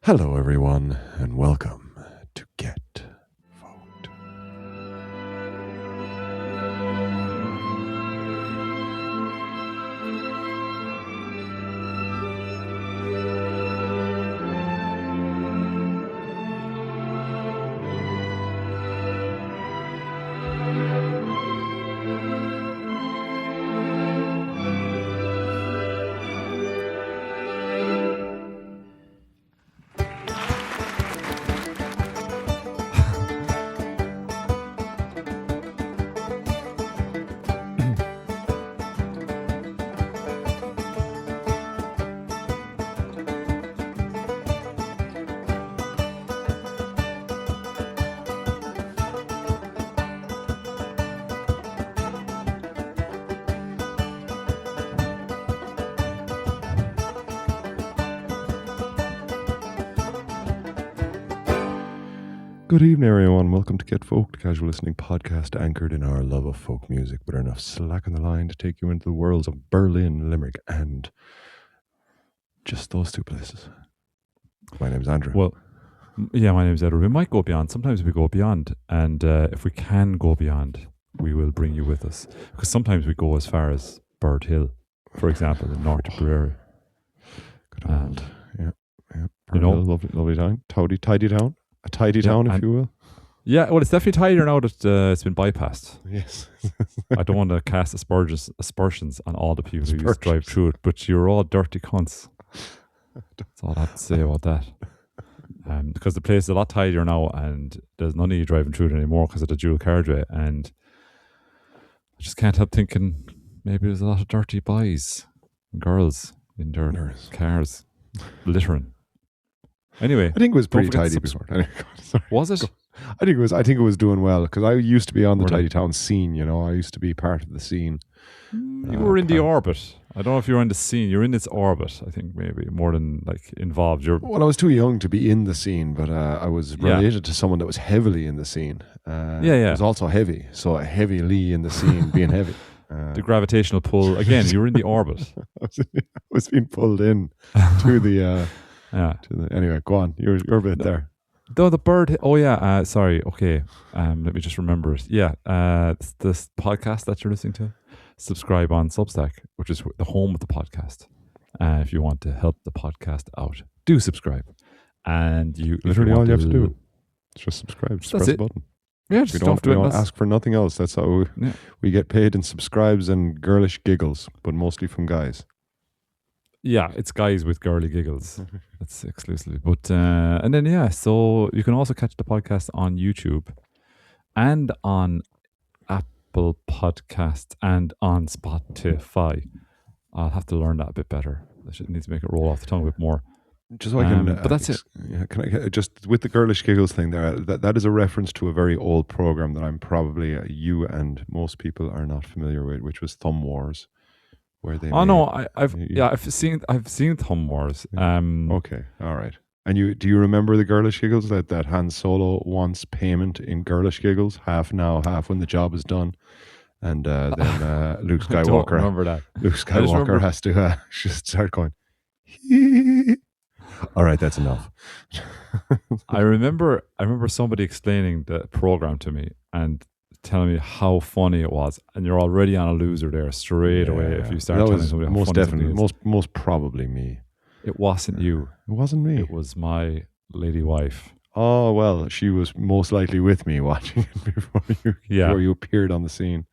Hello, everyone, and welcome to Get Vote. Good evening, everyone. Welcome to Get Folk, the casual listening podcast anchored in our love of folk music, but enough slack in the line to take you into the worlds of Berlin, Limerick, and just those two places. My name's Andrew. Well, yeah, my name's Edward. We might go beyond. Sometimes we go beyond, and if we can go beyond, we will bring you with us. Because sometimes we go as far as Bird Hill, for example, in North Tipperary. Good old, yeah. You know, lovely town, tidy town. A tidy town, if you will. Yeah, well, it's definitely tidier now that it's been bypassed. Yes. I don't want to cast aspersions on all the people who used to drive through it, but you're all dirty cunts. That's all I have to say about that. Because the place is a lot tidier now, and there's none of you driving through it anymore because of the dual carriageway, and I just can't help thinking maybe there's a lot of dirty boys and girls in their cars littering. Anyway, I think it was pretty tidy before. Sorry. Was it? I think it was doing well because I used to be on the tidy town scene. You know, I used to be part of the scene. You were in the orbit. I don't know if you were in the scene. You're in its orbit. I think maybe more than like involved. Well, I was too young to be in the scene, but I was related to someone that was heavily in the scene. It was also heavy, so heavily in the scene, being heavy. The gravitational pull. Again, you were in the orbit. I was being pulled in to the. Yeah. Anyway, go on. You're a bit there. Though the bird. Oh yeah. Sorry. Okay. Let me just remember it. Yeah. This podcast that you're listening to. Subscribe on Substack, which is the home of the podcast. If you want to help the podcast out, do subscribe. And you literally all you have to do is just subscribe. Just press the button. Yeah. Just we don't ask for nothing else. That's how we get paid in subscribes and girlish giggles, but mostly from guys. Yeah, it's guys with girly giggles. That's exclusively. But and then so you can also catch the podcast on YouTube and on Apple Podcasts and on Spotify. I'll have to learn that a bit better. I should need to make it roll off the tongue a bit more. Just so I can. But that's it. Yeah, can I just with the girlish giggles thing there? That is a reference to a very old program that I'm probably you and most people are not familiar with, which was Thumb Wars. Where they I've seen Thumb Wars. Okay, all right. And do you remember the girlish giggles that Han Solo wants payment in girlish giggles, half now, half when the job is done, and then Luke Skywalker. I don't remember that. Luke Skywalker has to just start going. All right, that's enough. I remember somebody explaining the program to me and telling me how funny it was, and you're already on a loser there straight away if you start telling somebody how funny something is. Most probably me. It wasn't you. It wasn't me. It was my lady wife. Oh well, she was most likely with me watching it before you appeared on the scene.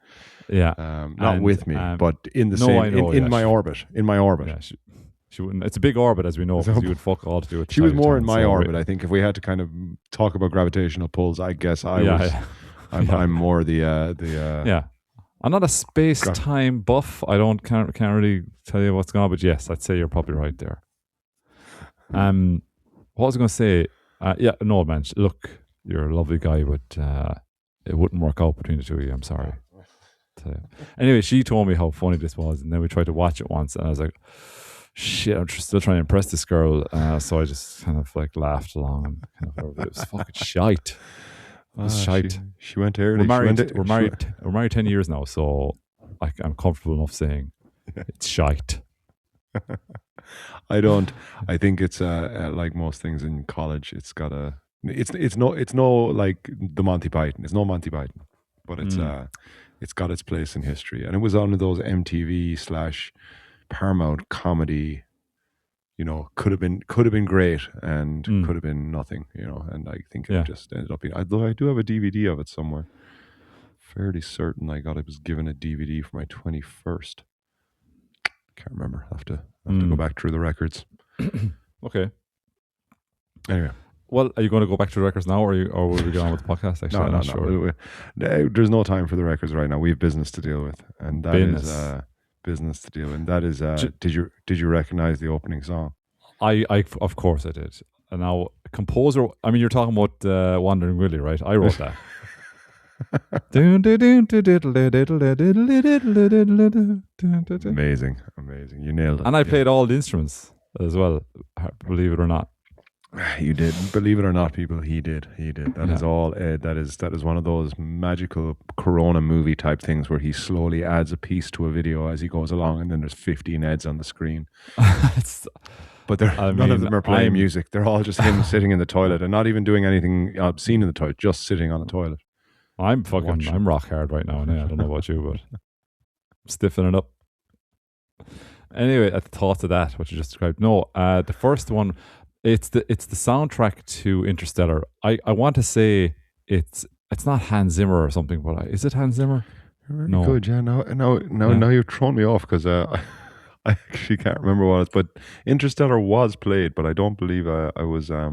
Yeah, not with me, but in the same in my orbit. In my orbit. Yeah, she wouldn't. It's a big orbit, as we know, because you would fuck all to do with. She was more in my orbit. I think if we had to kind of talk about gravitational pulls, I guess I was. Yeah. I'm more the yeah. I'm not a space-time buff. I can't really tell you what's going on, but yes, I'd say you're probably right there. What was I going to say? No, man. Look, you're a lovely guy, but it wouldn't work out between the two of you. I'm sorry. Anyway, she told me how funny this was, and then we tried to watch it once, and I was like, shit, I'm still trying to impress this girl. So I just kind of like laughed along and kind of, it was fucking shite. Shite. She went early. We're married 10 years now, so I'm comfortable enough saying it's shite. I don't. I think it's like most things in college. It's no like the Monty Python. It's no Monty Python, but it's got its place in history. And it was on those MTV / Paramount comedy. Could have been great and could have been nothing. And I think it just ended up being. Although I do have a DVD of it somewhere. Fairly certain I was given a DVD for my 21st. Can't remember. I have to go back through the records. Okay. Anyway. Well, are you going to go back to the records now, or will we go on with the podcast? Actually, no. Sure. There's no time for the records right now. We have business to deal with, and that is business to deal with. And that is. Did you recognize the opening song? I of course I did. And now composer. I mean, you're talking about Wandering Willie, right? I wrote that. Amazing. You nailed it. And I played all the instruments as well, believe it or not. You did. Believe it or not, people, he did. That is all Ed. That is one of those magical Corona movie type things where he slowly adds a piece to a video as he goes along, and then there's 15 Eds on the screen. But none of them are playing music. They're all just him sitting in the toilet and not even doing anything obscene in the toilet, just sitting on the toilet. I'm rock hard right now. I don't know about you, but I'm stiffening up. Anyway, at the thought of that, what you just described. No, the first one, it's the soundtrack to Interstellar. I want to say it's not Hans Zimmer or something, but is it Hans Zimmer? Really no. Good, yeah. Now you've thrown me off because I actually can't remember what it's. But Interstellar was played, but I don't believe I was. I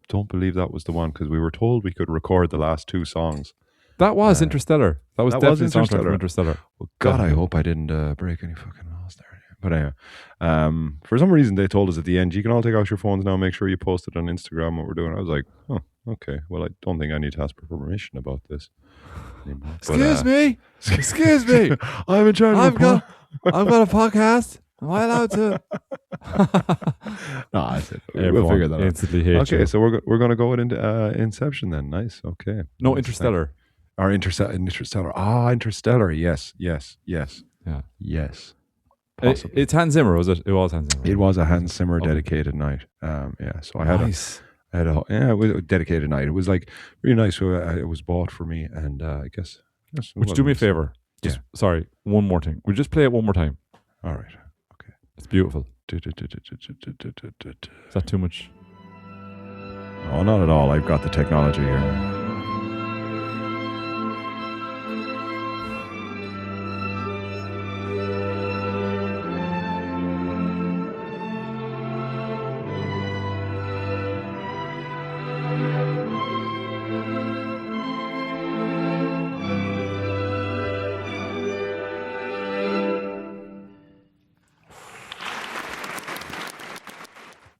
don't believe that was the one because we were told we could record the last two songs. That was Interstellar. That was definitely Interstellar. Soundtrack from Interstellar. Well, God, I hope I didn't break any fucking laws there. But anyway, for some reason they told us at the end, you can all take out your phones now, make sure you post it on Instagram what we're doing. I was like, oh, okay. Well, I don't think I need to ask for permission about this anymore. Excuse me. I'm in charge. I've got a podcast. Am I allowed to? No, I said we'll figure that out. Okay, so we're going to go into Inception then. Nice. Okay. No, Interstellar. Or Interstellar. Ah, Interstellar. Yes. Yeah. Yes. Possibly. It's Hans Zimmer, was it? It was Hans Zimmer. It was a Hans Zimmer dedicated night. Yeah. So I had it was a dedicated night. It was like really nice. So it was bought for me, and I guess. Would you do me a favor? Sorry, one more thing. We'll just play it one more time. All right. Okay. It's beautiful. Is that too much? Oh, not at all. I've got the technology here.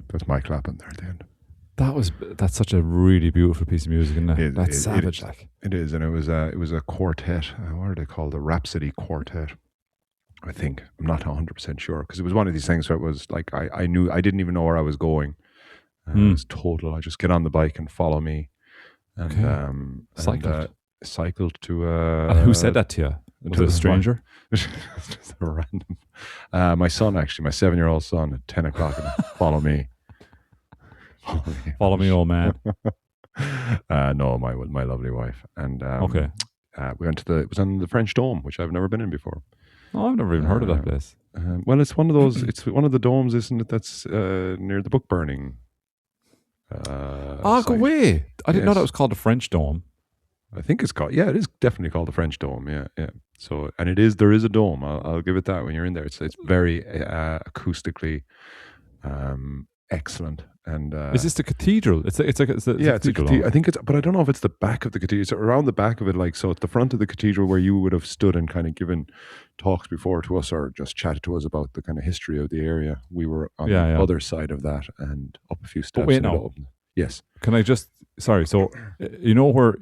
That's my clapping there at the end. That's such a really beautiful piece of music, isn't it? That's savage, like. It is, and it was a quartet. What are they called? The Rhapsody Quartet, I think. I'm not 100% sure because it was one of these things where it was like I knew I didn't even know where I was going. It was total. I just get on the bike and follow me, and cycled to. Who said that to you? Was it a stranger? Just a random. My son, actually, my 7-year-old son, at 10 o'clock, follow me. Follow me, old man. No, my lovely wife, and we went to it was on the French Dome, which I've never been in before. Oh, I've never even heard of that place. Well, it's one of those. It's one of the domes, isn't it? That's near the book burning. Go away! I didn't know that was called the French Dome. I think it's called. Yeah, it is definitely called the French Dome. Yeah. So, and there is a dome. I'll give it that. When you're in there, it's very acoustically excellent. And is this the cathedral? It's a cathedral. I think it's, but I don't know if it's the back of the cathedral. It's around the back of it, like so. It's the front of the cathedral where you would have stood and kind of given talks before to us, or just chatted to us about the kind of history of the area. We were on the other side of that and up a few steps. But wait, no. Yes. Can I just? Sorry. So you know where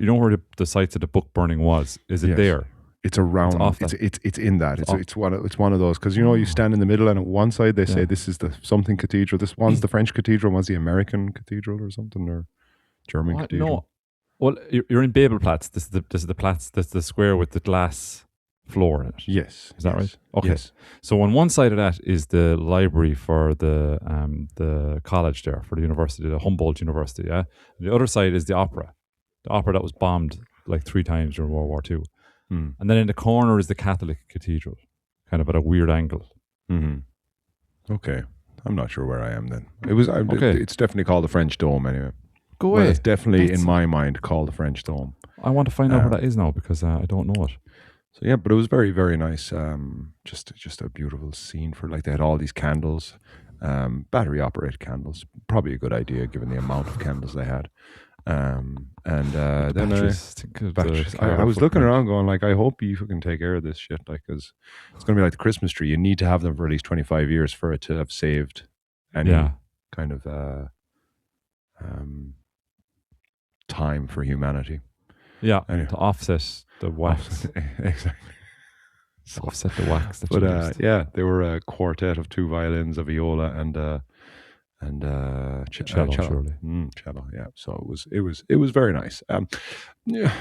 the sites of the book burning was? Is it there? It's around. It's in that. It's one of those because you stand in the middle and at one side they say this is the something cathedral. This one's the French cathedral. One's the American cathedral or something or German cathedral. No. Well, you're in Babelplatz. This is the Platz. That's the square with the glass floor in it. Yes. Is that right? Okay. Yes. So on one side of that is the library for the college there, for the university, the Humboldt University. Yeah. And the other side is the opera that was bombed like 3 times during World War II. Mm. And then in the corner is the Catholic cathedral, kind of at a weird angle. Mm-hmm. Okay. I'm not sure where I am then. It's definitely called the French Dome anyway. Go away. It's definitely in my mind called the French Dome. I want to find out where that is now because I don't know it. So yeah, but it was very, very nice. Just a beautiful scene for they had all these candles, battery operated candles. Probably a good idea given the amount of candles they had. Then I was looking around going I hope you can take care of this shit because it's going to be like the Christmas tree. You need to have them for at least 25 years for it to have saved any kind of time for humanity. Yeah, anyway. To offset the wax. Exactly. So, offset the wax. But they were a quartet of 2 violins, a viola, and cello. Surely. Cello. Yeah. So it was very nice. Yeah,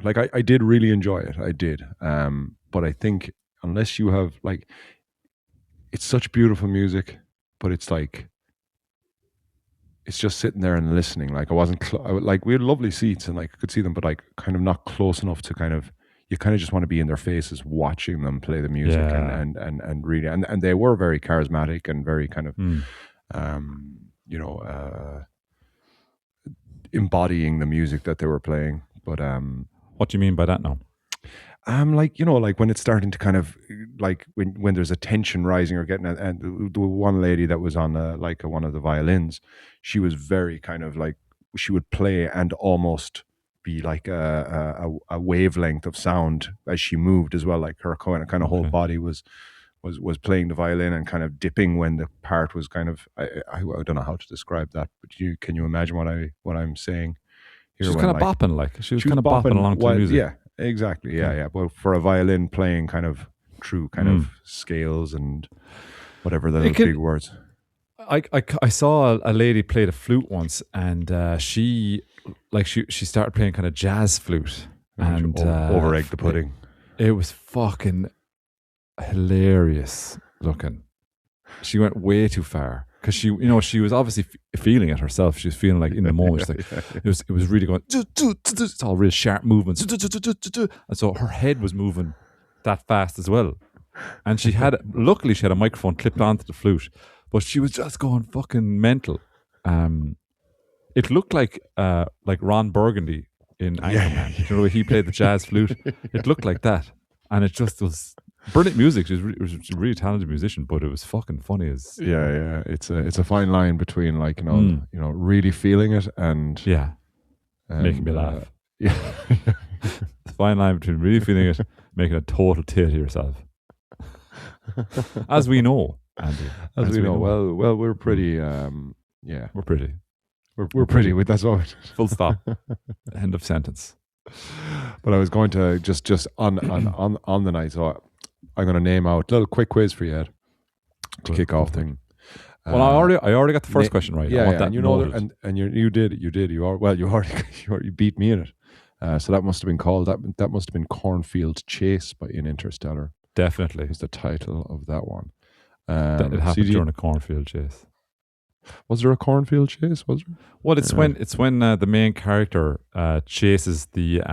I did really enjoy it. I did. But I think unless you have it's such beautiful music, but it's it's just sitting there and listening. I wasn't we had lovely seats and I could see them, but kind of not close enough to kind of. You kind of just want to be in their faces, watching them play the music, and really, and they were very charismatic and very kind of, embodying the music that they were playing. But what do you mean by that now? When it's starting to kind of when there's a tension rising or getting, and the one lady that was on one of the violins, she was very kind of she would play and almost be like a wavelength of sound as she moved as well. Her kind of whole body was playing the violin and kind of dipping when the part was kind of I don't know how to describe that, but can you imagine what I'm saying? She was kind of bopping, she was kind of bopping along to the music. Yeah, exactly. Yeah. Well, for a violin playing kind of true kind of scales and whatever the big words. I saw a lady play the flute once, and she started playing kind of jazz flute and over-egged the pudding. It was fucking hilarious looking. She went way too far because she was obviously feeling it herself. She was feeling in the moment. It was really going. It's all real sharp movements, and so her head was moving that fast as well. And luckily she had a microphone clipped onto the flute. But she was just going fucking mental. It looked like Ron Burgundy in Anchorman. You know, he played the jazz flute. It looked like that, and it just was brilliant music. She was a really talented musician, but it was fucking funny as. Yeah. It's a fine line between really feeling it and making me laugh. Yeah, it's a fine line between really feeling it, making a total tit of yourself, as we know. Andy, as we know. Well, we're pretty. We're pretty. We're pretty. That's all. Full stop. End of sentence. But I was going to just on the night, so I'm going to name out a little quick quiz for you, Ed, to kick off thing. Well, I already got the first question right. Yeah, and you did. You beat me in it. So that must have been called that must have been Cornfield Chase by In Interstellar. Definitely is the title of that one. It happened during a cornfield chase. Was there a cornfield chase? Was there? Well, it's when the main character chases the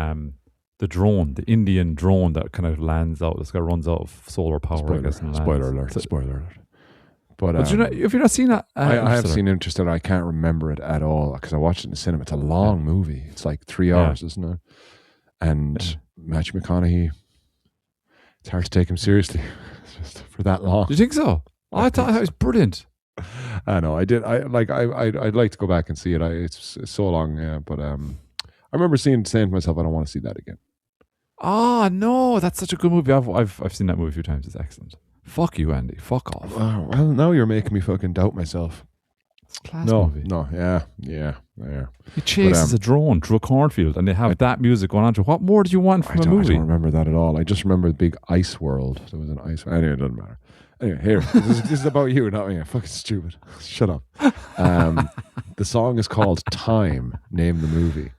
drone, the Indian drone that kind of lands out. This guy runs out of solar power. Spoiler alert. But have you not seen that? I have seen Interstellar. I can't remember it at all because I watched it in the cinema. It's a long movie. It's like 3 hours, isn't it? And Matthew McConaughey. It's hard to take him seriously for that long. Do you think so? I thought that was brilliant. I know. I did. I'd like to go back and see it. It's so long. Yeah, but I remember saying to myself, I don't want to see that again. Oh no, that's such a good movie. I've seen that movie a few times. It's excellent. Fuck you, Andy. Fuck off. Oh, well, now you're making me fucking doubt myself. It's a class movie. No, yeah. He chases a drone through a cornfield, and they have that music going on. What more do you want from a movie? I don't remember that at all. I just remember the big ice world. There was an ice. Anyway, it doesn't matter. Anyway, here, this is about you, not me. I'm fucking stupid. Shut up. The song is called "Time." Name the movie.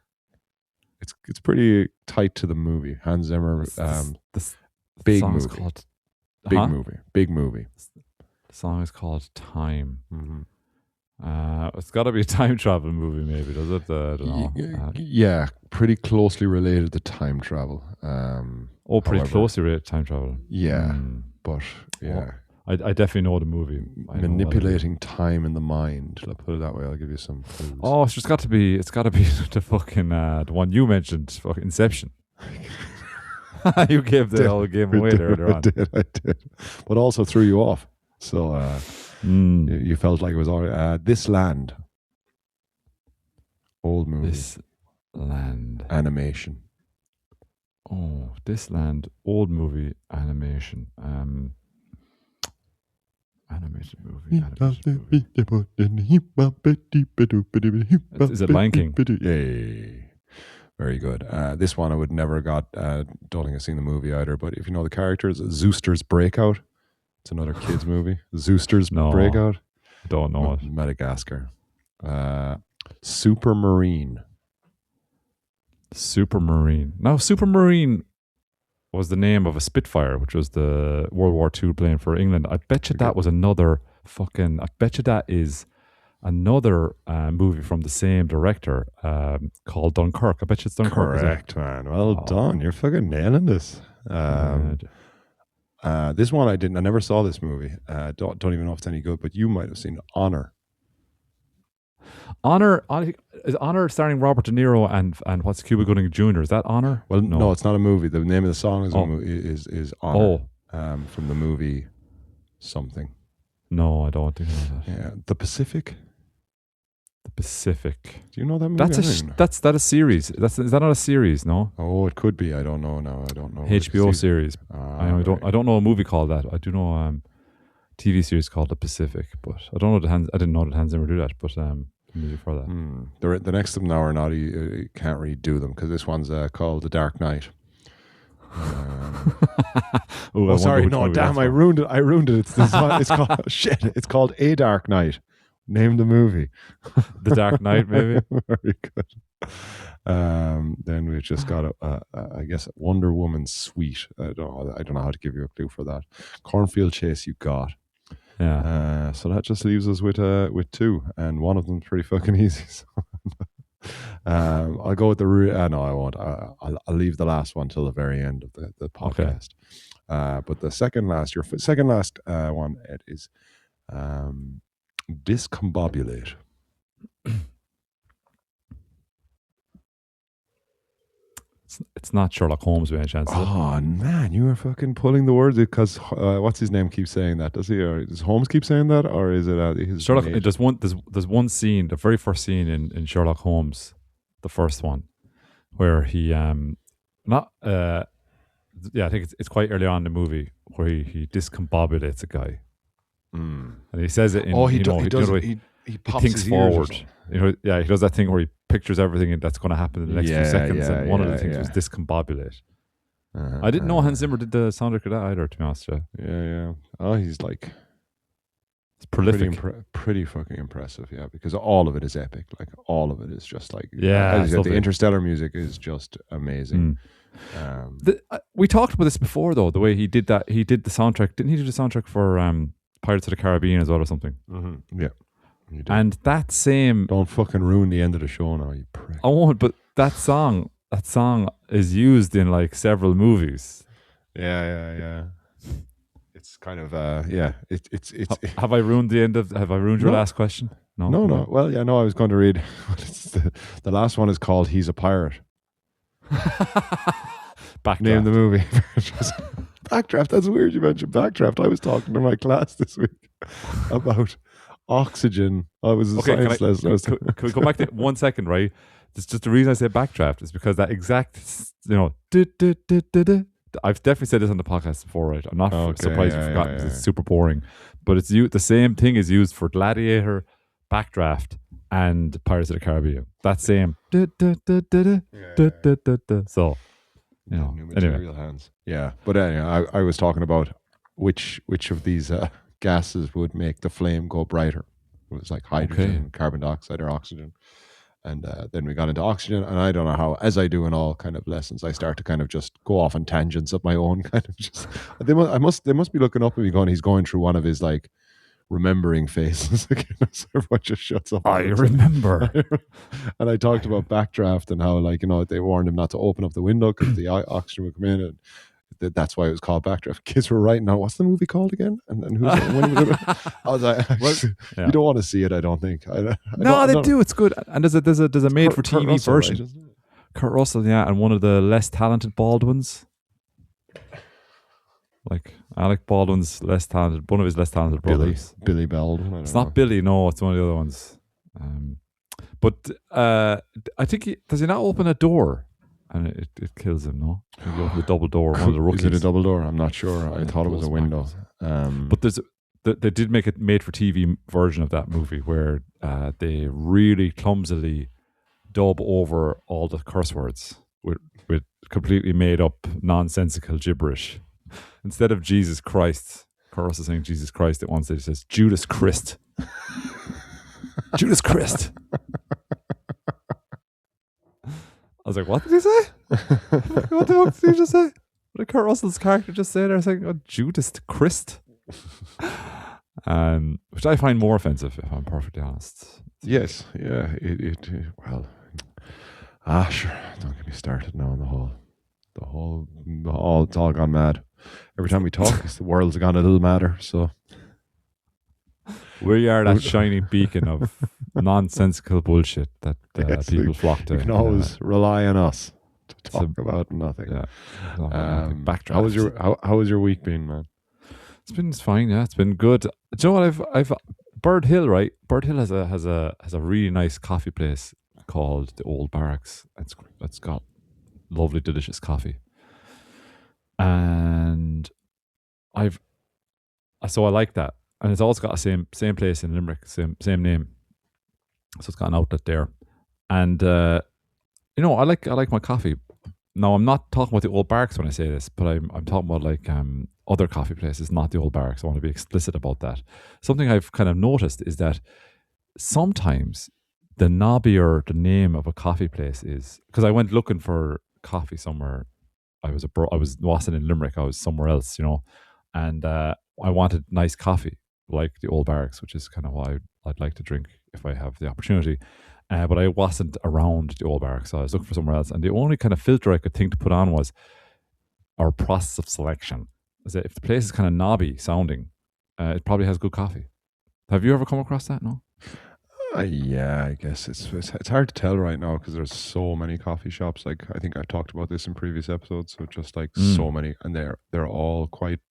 It's pretty tight to the movie. Hans Zimmer. Big song movie. is called Big movie. The song is called Time. Mm-hmm. It's got to be a time travel movie, maybe, does it? I don't know. Yeah, pretty closely related to time travel. Pretty closely related to time travel. Yeah, but yeah. I definitely know the movie. Manipulating time in the mind. I'll put it that way. I'll give you some clues. Oh, it's got to be the fucking the one you mentioned, fucking Inception. You gave the whole game away there earlier on. I did. But also threw you off. So you felt like it was all This Land. Old movie. This Land. Animation. Oh, This Land. Old movie. Animation. Animated movie. Is it Lion King? Yay. Very good. This one I would never got. Don't think I've seen the movie either. But if you know the characters, Zooster's Breakout. It's another kids movie. Zooster's Breakout. Don't know it. Madagascar. Supermarine. Supermarine. Now, Supermarine was the name of a Spitfire, which was the World War II plane for England. I bet you that was another fucking. I bet you that is another movie from the same director called Dunkirk. I bet you it's Dunkirk. Correct, man. Well done. You're fucking nailing this. This one I didn't. I never saw this movie. Don't even know if it's any good. But you might have seen Honor. Honor is Honor starring Robert De Niro and what's Cuba Gooding Jr. Is that Honor? Well, no, it's not a movie. The name of the song is Honor. From the movie something. No, I don't think I know that. Yeah, The Pacific. The Pacific. Do you know that movie? That's a series. Is that not a series? No. Oh, it could be. I don't know now. I don't know. HBO series. I don't know a movie called that. I do know TV series called The Pacific, but I don't know I didn't know that Hans Zimmer do that, but movie for that. The next of them now are not. You can't really do them because this one's called The Dark Knight. Sorry, no, damn! I ruined it. It's called shit. It's called A Dark Knight. Name the movie. The Dark Knight, maybe. Very good. Then we've just got I guess Wonder Woman Suite. I don't know how to give you a clue for that. Cornfield Chase, you got. Yeah. So that just leaves us with two, and one of them's pretty fucking easy. So I'll go with no, I won't. I'll leave the last one till the very end of the podcast. Okay. But your second last one, Ed, is discombobulate. It's not Sherlock Holmes by any chance. Oh man, you are fucking pulling the words because what's his name keeps saying that? Does he? Or does Holmes keep saying that, or is it his Sherlock? There's one scene, the very first scene in Sherlock Holmes, the first one, where he I think it's quite early on in the movie where he discombobulates a guy, and he says it in he thinks forward. He does that thing where he pictures everything that's going to happen in the next few seconds, and one of the things was discombobulate. I didn't know Hans Zimmer did the soundtrack of that either, to be honest. Yeah. Oh, he's like, it's prolific, pretty fucking impressive. Yeah, because all of it is epic. Like all of it is just like as you said, the Interstellar music is just amazing. We talked about this before, though. The way he did that, he did the soundtrack. Didn't he do the soundtrack for Pirates of the Caribbean as well, or something? Mm-hmm. Yeah. And that same... Don't fucking ruin the end of the show now, you prick. I won't, but that song is used in like several movies. Yeah. It's kind of, It's. Have I ruined your last question? No. Well, yeah, no, I was going to read. The last one is called He's a Pirate. Backdraft. Name the movie. Backdraft, that's weird you mentioned Backdraft. I was talking to my class this week about... Oxygen. I was a science lesson. Can we go back to 1 second, right? It's just the reason I say backdraft is because that exact, I've definitely said this on the podcast before, right? I'm not surprised you've forgotten because it's super boring. But it's the same thing is used for Gladiator, Backdraft, and Pirates of the Caribbean. That same. So, new material hands. Yeah, but anyway, I was talking about which of these gases would make the flame go brighter. It was like hydrogen, carbon dioxide, or oxygen. And then we got into oxygen, and I don't know how, as I do in all kind of lessons, I start to kind of just go off on tangents of my own kind of just. They must be looking up at me going, he's going through one of his like remembering phases again. So everyone just shuts up. I remember. And I talked about backdraft and how, like, they warned him not to open up the window because the oxygen would come in, and that's why it was called backdraft. Kids were writing out, what's the movie called again? And who's I was like, you don't want to see it, I don't think. They do. It's good. And there's a made for TV version. Right, Kurt Russell, yeah, and one of the less talented Baldwins. Like Alec Baldwin's less talented, one of his less talented brothers. Billy Baldwin. It's not Billy, no, it's one of the other ones. But I think does he not open a door and it kills him? No, he opens the double door. One of the rookies. Is it a double door? I'm not sure. I thought it was a window. But they did make a made for TV version of that movie where they really clumsily dub over all the curse words with completely made up nonsensical gibberish. Instead of Jesus Christ, Carlos is saying Jesus Christ at one stage. It says Judas Crist. Judas Crist. I was like, what did he say? What the fuck did he just say? What did Kurt Russell's character just say there? I was like, oh, Judas Crist. Which I find more offensive, if I'm perfectly honest. Yes, yeah. Well, sure. Don't get me started now on it's all gone mad. Every time we talk, the world's gone a little madder. So we are that shining beacon of nonsensical bullshit that people flock to. You can always rely on us to talk about nothing. Yeah. How was your week been, man? It's fine. Yeah, it's been good. Do you know what? I've Bird Hill, right? Bird Hill has a really nice coffee place called the Old Barracks. It's got lovely, delicious coffee. And I like that, and it's also got a same place in Limerick, same name, so it's got an outlet there. And I like my coffee. Now I'm not talking about the Old Barracks when I say this, but I'm talking about like other coffee places, not the Old Barracks. I want to be explicit about that. Something I've kind of noticed is that sometimes the knobbier the name of a coffee place is, because I went looking for coffee somewhere. I wasn't in Limerick. I was somewhere else, and I wanted nice coffee like the Old Barracks, which is kind of what I'd like to drink if I have the opportunity. But I wasn't around the Old Barracks, so I was looking for somewhere else. And the only kind of filter I could think to put on was our process of selection. Is that if the place is kind of knobby sounding, it probably has good coffee. Have you ever come across that? No. Yeah, I guess it's hard to tell right now because there's so many coffee shops. Like I think I talked about this in previous episodes. So just like so many, and they're all quite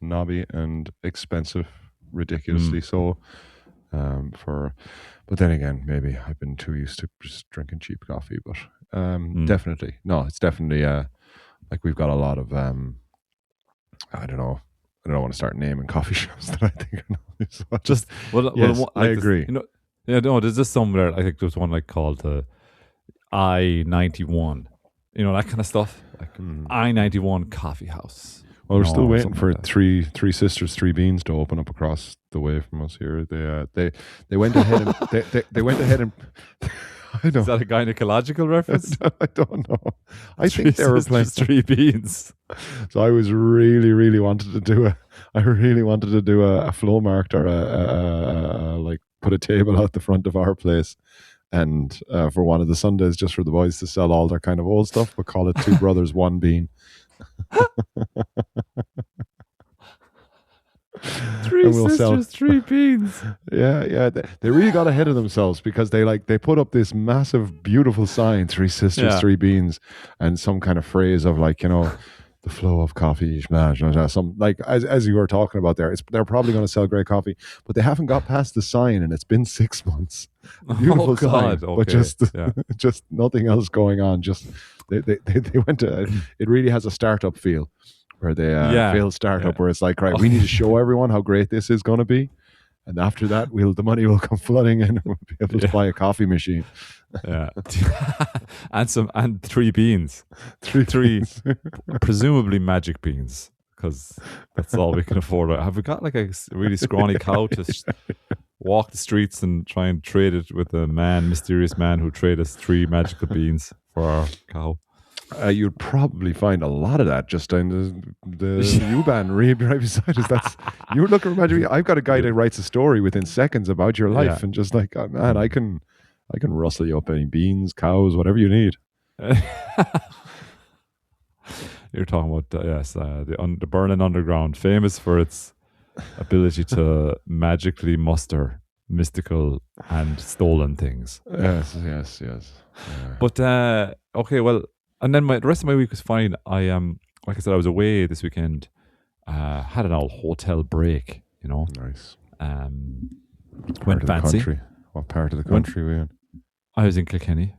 knobby and expensive, ridiculously so. But then again, maybe I've been too used to just drinking cheap coffee. But definitely, no, it's definitely like we've got a lot of I don't know. I don't want to start naming coffee shops that I think are knobby. I agree. Yeah, no, there's just somewhere, I think there's one like called the I-91, that kind of stuff, like I-91 Coffee House. Well, we're still waiting for Three Sisters, Three Beans to open up across the way from us here. They went ahead and they went ahead and I don't. Is that a gynecological reference? I don't know. I think they were playing Three Beans. So I really wanted to do a flow marked or like put a table out the front of our place, and for one of the Sundays, just for the boys to sell all their kind of old stuff, but call it Two Brothers One Bean. Three sisters, three beans. Yeah. They really got ahead of themselves because they put up this massive, beautiful sign: Three Sisters, Three Beans, and some kind of phrase of like, the flow of coffee, some like as you were talking about there. They're probably going to sell great coffee, but they haven't got past the sign, and it's been 6 months. Beautiful sign, but just nothing else going on. Just they went to. It really has a startup feel. Where they failed startup, where it's like, right, we need to show everyone how great this is going to be, and after that, the money will come flooding in, and we'll be able to buy a coffee machine. Yeah, and three beans, three presumably magic beans, because that's all we can afford. Have we got like a really scrawny cow to walk the streets and try and trade it with a mysterious man who trade us 3 magical beans for our cow? You'd probably find a lot of that just down the U-Bahn right beside us. That's you're looking. Imagine I've got a guy that writes a story within seconds about your life, and just like, oh, man, I can rustle you up any beans, cows, whatever you need. You're talking about the Berlin Underground, famous for its ability to magically muster mystical and stolen things. Yes. But okay, well. And then the rest of my week was fine. I like I said, I was away this weekend. Had an old hotel break, Nice. Went fancy. Country? What part of the country were you in? I was in Kilkenny,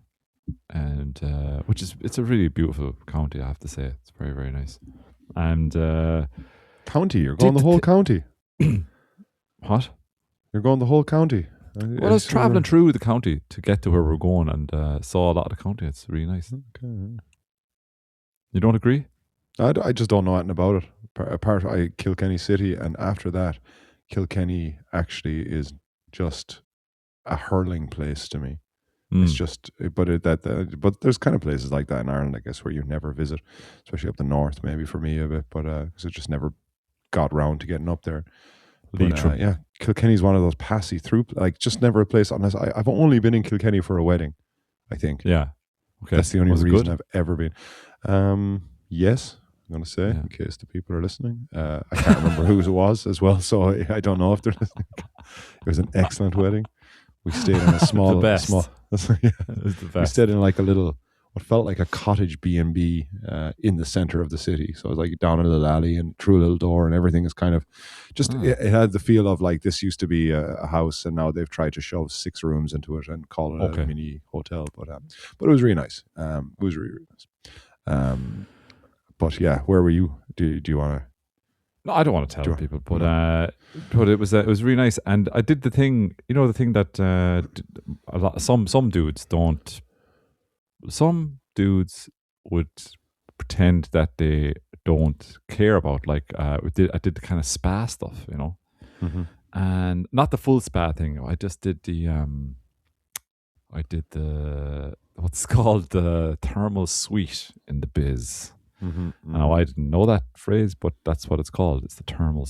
and it's a really beautiful county, I have to say. It's very, very nice. And county? You're going the whole county? What? You're going the whole county? Well, I was traveling through the county to get to where we're going, and saw a lot of the county. It's really nice. Okay. You don't agree? I just don't know anything about it. Apart Kilkenny City, and after that, Kilkenny actually is just a hurling place to me. It's just, but there's kind of places like that in Ireland, I guess, where you never visit, especially up the north, maybe for me a bit, but because it just never got round to getting up there. But, yeah, Kilkenny's one of those passy through, like just never a place. Unless I've only been in Kilkenny for a wedding, I think. Yeah, okay. That's the only reason I've ever been. Yes, I'm going to say, in case the people are listening. I can't remember whose it was as well, so I don't know if they're listening. It was an excellent wedding. We stayed in a small, the best. It was the best. We stayed in like a little, what felt like a cottage B&B in the center of the city. So it was like down a little alley and through a little door, and everything is kind of just, it had the feel of like this used to be a house, and now they've tried to shove 6 rooms into it and call it a mini hotel. But it was really nice. It was really, really nice. But yeah, where were you? Do you want to? No, I don't want to tell people, but it was really nice, and I did the thing. The thing that some dudes don't. Some dudes would pretend that they don't care about. Like I did the kind of spa stuff, and not the full spa thing. I just did the what's called the thermal suite in the biz. Now I didn't know that phrase, but that's what it's called. It's the thermal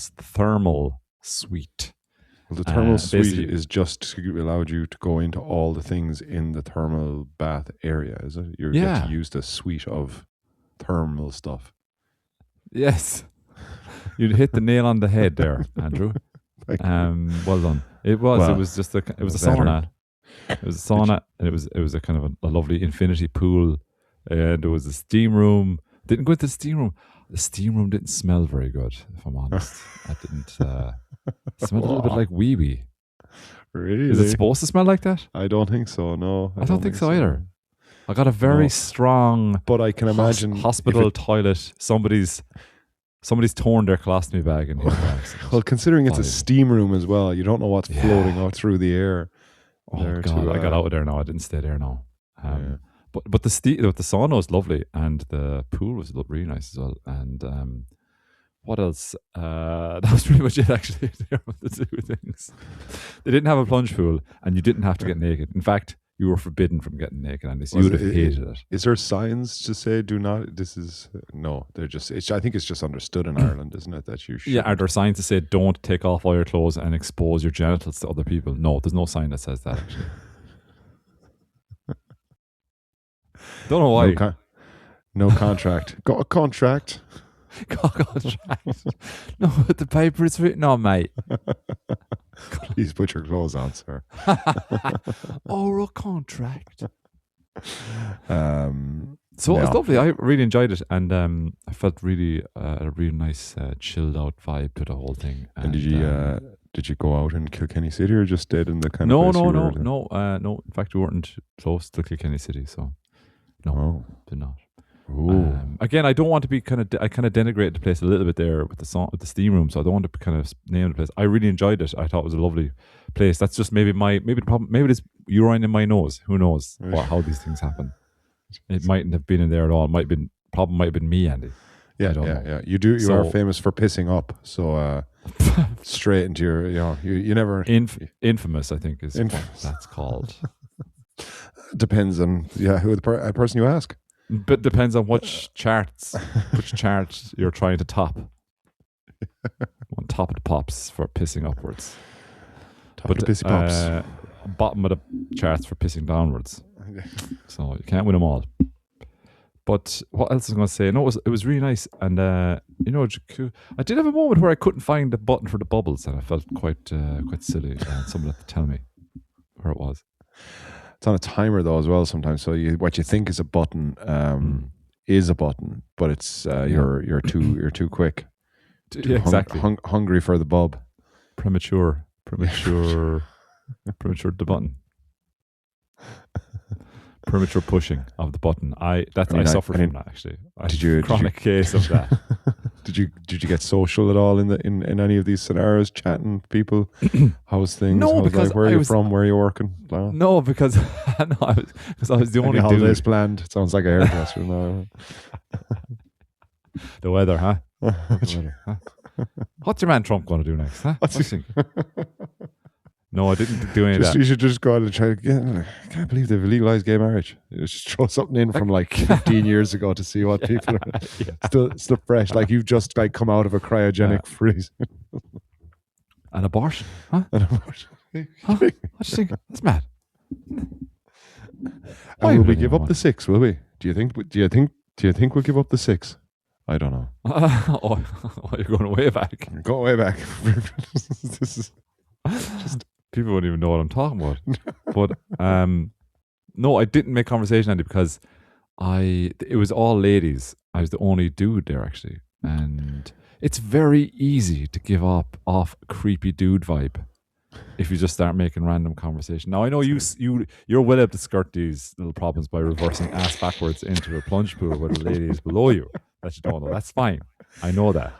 suite. Well, the thermal suite is just allowed you to go into all the things in the thermal bath area, is it? You get to use the suite of thermal stuff. Yes, you'd hit the nail on the head there, Andrew. Well done. It was a sauna. It was a sauna, and it was a kind of a lovely infinity pool, and there was a steam room. Didn't go into the steam room. The steam room didn't smell very good, if I'm honest. I didn't. It smelled a little bit like wee-wee. Really? Is it supposed to smell like that? I don't think so, no. I don't think so either. I got a very strong but I can imagine hospital toilet. Somebody's torn their colostomy bag in here. Well, considering it's a steam room as well, you don't know what's floating out through the air. Oh God, I got out of there now. I didn't stay there now. But the sauna was lovely, and the pool was really nice as well. And what else? That was pretty much it, actually. The 2 things. They didn't have a plunge pool, and you didn't have to get naked. In fact, you were forbidden from getting naked, and you would have hated it. Is there signs to say do not? No. They're just. I think it's just understood in Ireland, isn't it, that you should? Yeah, are there signs to say don't take off all your clothes and expose your genitals to other people? No, there's no sign that says that, actually. Don't know why. No contract. Got a contract. Got a contract. No, the paper is written on, mate. Please put your clothes on, sir. Oral contract. So it was lovely. I really enjoyed it, and I felt really a really nice chilled out vibe to the whole thing. And did you go out in Kilkenny City, or just stayed in the kind of place No. In fact, we weren't close to Kilkenny City, so no, did not. Again, I don't want to be I kind of denigrated the place a little bit there with the steam room, so I don't want to kind of name the place. I really enjoyed it. I thought it was a lovely place. That's just maybe the problem. Maybe it's urine in my nose. Who knows how these things happen? It mightn't have been in there at all. Problem might have been me, Andy. I don't know. Yeah. You are famous for pissing up. So straight into your, you never infamous. I think is what that's called. Depends on who the person you ask. But depends on which charts you're trying to top. On top of the pops for pissing upwards. Top of the pissy pops. Bottom of the charts for pissing downwards. So you can't win them all. But what else was I going to say? No, it was really nice. And, I did have a moment where I couldn't find the button for the bubbles, and I felt quite silly. And someone had to tell me where it was. It's on a timer, though, as well sometimes. So what you think is a button is a button, but it's you're too quick. Exactly. Hungry for the bub. Premature the button. Premature pushing of the button. I suffered from that, actually. Chronic case of that. Did you get social at all in any of these scenarios? Chatting people, how's things? No, because where are you from? Where are you working? No, because I was the only dude. Holidays planned. It sounds like a hairdresser now. The weather, huh? What's your man Trump going to do next? Huh? What's he thinking? No, I didn't do any of that. You should just go out and try to I can't believe they've legalized gay marriage. You just throw something in from like 15 years ago to see what people are still fresh. Like you've just come out of a cryogenic freeze. An abortion? Huh? An abortion. Huh? What do you think? That's mad. Will we give up the 6, will we? Do you think we'll give up the 6? I don't know. You're going way back. Go way back. This is just... People wouldn't even know what I'm talking about. But no, I didn't make conversation, Andy, because it was all ladies. I was the only dude there, actually. And it's very easy to give off a creepy dude vibe if you just start making random conversation. Now, I know you're well able to skirt these little problems by reversing ass backwards into a plunge pool where the lady is below you. That you don't know. That's fine. I know that.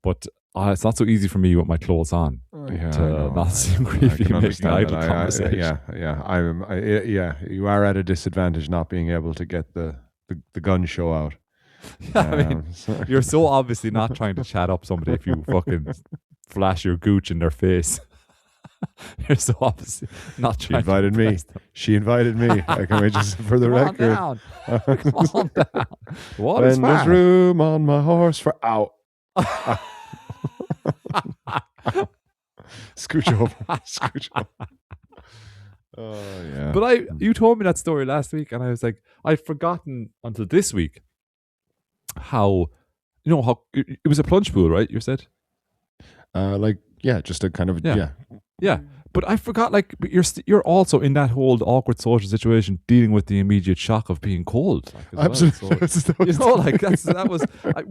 But it's not so easy for me with my clothes on to not seem creepy making idle conversation. You are at a disadvantage not being able to get the gun show out. You're so obviously not trying to chat up somebody if you fucking flash your gooch in their face. You're so obviously not trying. She invited me. I can wait just for the record. Calm down. What when there's room on my horse for out. Scooch over. Oh yeah. But you told me that story last week, and I was like, I'd forgotten until this week how it was a plunge pool, right? You said, just a kind of yeah. But I forgot, but you're also in that whole awkward social situation, dealing with the immediate shock of being cold. Absolutely. Well. So,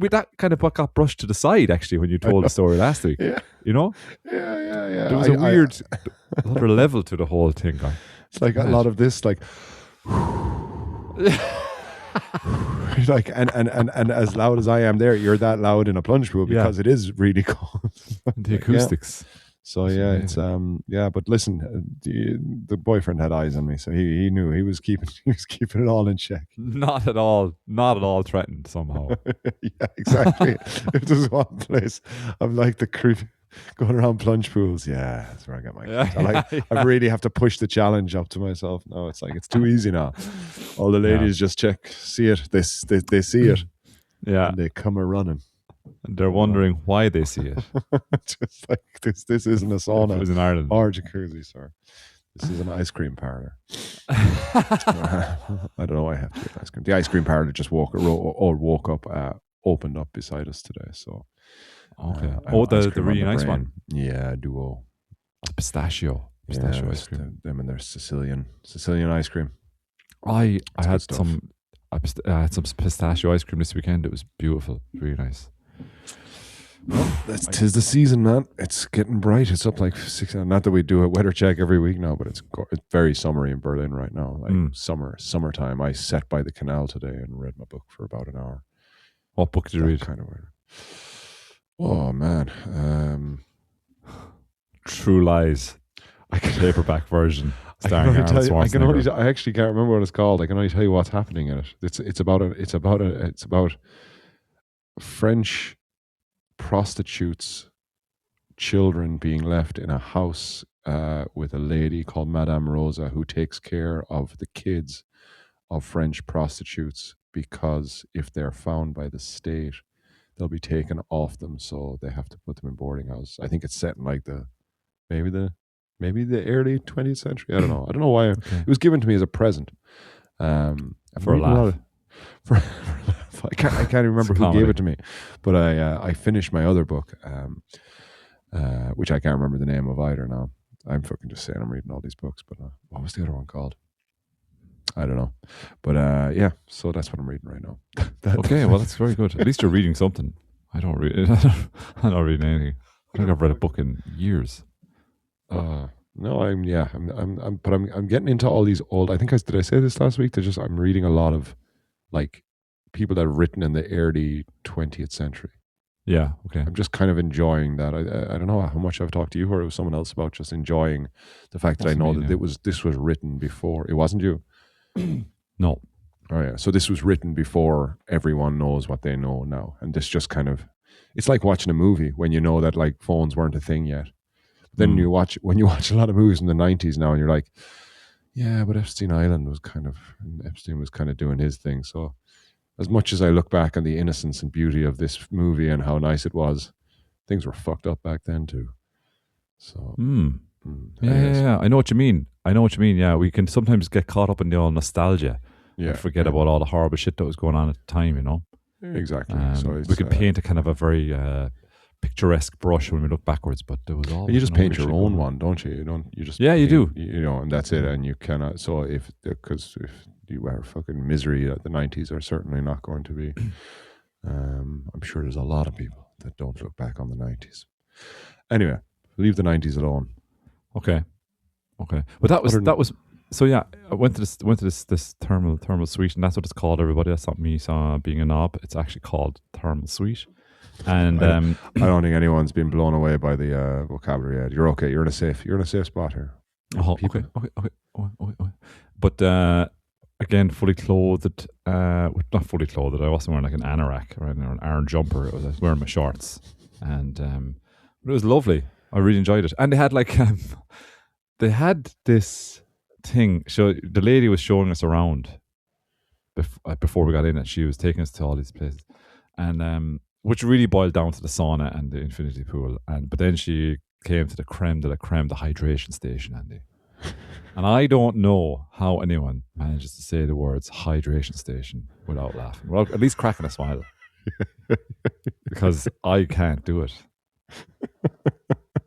that kind of got brushed to the side actually when you told the story last week. Yeah. Yeah. There was a weird other level to the whole thing. It's like a lot of this, and as loud as I am there, you're that loud in a plunge pool because it is really cold. The acoustics. So it's but listen, the boyfriend had eyes on me, so he knew he was keeping it all in check. Not at all threatened somehow. Yeah, exactly. If there's one place I'm like the creep going around plunge pools, that's where I get my. I really have to push the challenge up to myself. No, it's like it's too easy now. All the ladies just see it. They see it. Yeah, and they come a running. And they're wondering why they see it. Just like this isn't a sauna. It was in Ireland. Or jacuzzi, sorry. This is an ice cream parlor. I don't know why I have to get ice cream. The ice cream parlor just woke up, opened up beside us today. So, okay. The really nice one. Yeah, Duo. Pistachio ice cream. Them and their Sicilian ice cream. I had some pistachio ice cream this weekend. It was beautiful, really nice. Well, tis the season, man. It's getting bright. It's up like 6. Not that we do a weather check every week now, but it's very summery in Berlin right now. Summertime. I sat by the canal today and read my book for about an hour. What book did you read? Kind of weird. Oh man, True Lies, paperback version. I actually can't remember what it's called. I can only tell you what's happening in it. It's about French prostitutes' children being left in a house with a lady called Madame Rosa who takes care of the kids of French prostitutes, because if they're found by the state, they'll be taken off them, so they have to put them in boarding house. I think it's set in like maybe the early 20th century. I don't know why. Okay. It was given to me as a present. For a laugh. I can't remember who gave it to me, but I finished my other book, which I can't remember the name of either now. I'm fucking just saying I'm reading all these books, but what was the other one called? I don't know. But yeah, so that's what I'm reading right now. Okay, well, that's very good. At least you're reading something. I don't read. I'm not reading anything. I think I've read a book in years. No, I'm getting into all these old. I think did I say this last week? I'm reading a lot of like people that have written in the early 20th century. Yeah. Okay. I'm just kind of enjoying that. I don't know how much I've talked to you or it was someone else about just enjoying the fact that I know that this was written before. It wasn't you. No. Oh yeah. So this was written before everyone knows what they know now, and this just kind of, it's like watching a movie when you know that like phones weren't a thing yet. Then when you watch a lot of movies in the 90s now, and you're like, yeah, but Epstein was kind of doing his thing. So as much as I look back on the innocence and beauty of this movie and how nice it was, things were fucked up back then too. So yeah. I know what you mean. Yeah, we can sometimes get caught up in the old nostalgia and forget about all the horrible shit that was going on at the time, you know? Exactly. So we could paint a kind of a very picturesque brush when we look backwards, but there was all. You just paint your own one, don't you? You just you do. You know, and that's it. And you cannot. So if you were fucking misery, the 90s are certainly not going to be. I'm sure there's a lot of people that don't look back on the 90s. Anyway, leave the 90s alone. Okay. But that was. So yeah, I went to this thermal suite, and that's what it's called. Everybody, that's not me being a knob. It's actually called thermal suite. And I don't think anyone's been blown away by the vocabulary yet. You're okay. You're in a safe spot here. Okay. But again, fully clothed. Not fully clothed. I wasn't wearing like an anorak or an iron jumper. I was wearing my shorts, and it was lovely. I really enjoyed it. And they had like they had this thing. So the lady was showing us around before we got in, and she was taking us to all these places, and which really boiled down to the sauna and the infinity pool. But then she came to the creme de la creme, the hydration station, Andy. And I don't know how anyone manages to say the words hydration station without laughing. Well, at least cracking a smile. Because I can't do it.